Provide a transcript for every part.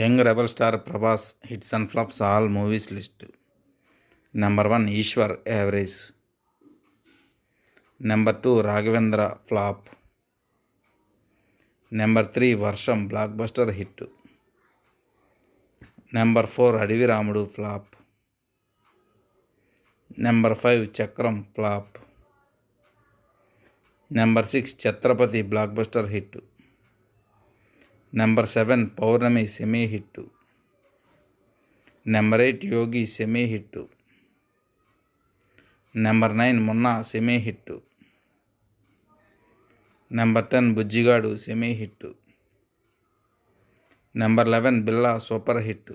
Young rebel star Prabhas hits and flops all movies list. Number 1 Eeshwar average. Number 2 Raghavendra flop. Number 3 Varsham black buster hit. Number 4 అడవి రాముడు flop. Number 5 Chakram flop. Number 6 Chatrapati block buster hit. Number 7 Pournami semi hit. Number 8 Yogi semi hit. Number 9 Munna semi hit. Number 10 Bujjigadu semi hit. Number 11 Billa super hit.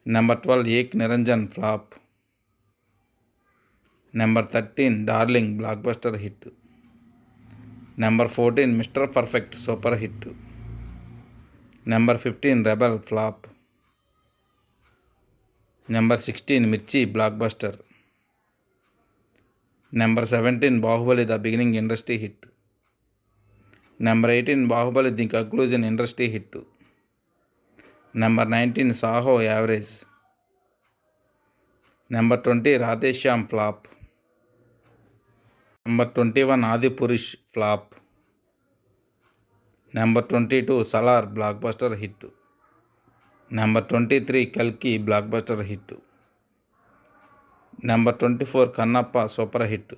Number 12 Ek Niranjan flop. Number 13 Darling block buster hit. Number 14 Mister Perfect super hit. Number 15 Rebel flop. Number 16 Mirchi block buster. Number 17 Baahubali the beginning industry hit. Number 18 Baahubali the conclusion industry hit. Number 19 Saaho average. Number 20 Radhe Shyam flop. Number 21 Adipurush flop. Number 22 Salaar block buster hit. Number 23 కల్కి block buster hit. Number 24 Kannappa super hit.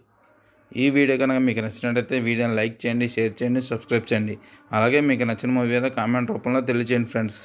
ఈ video కనుక మీకు నచ్చినట్లయితే వీడియోని like చేయండి, share చేయండి, subscribe చేయండి. అలాగే మీకు నచ్చిన మూవీ ఏదో కామెంట్ రూపంలో తెలియజేయండి ఫ్రెండ్స్.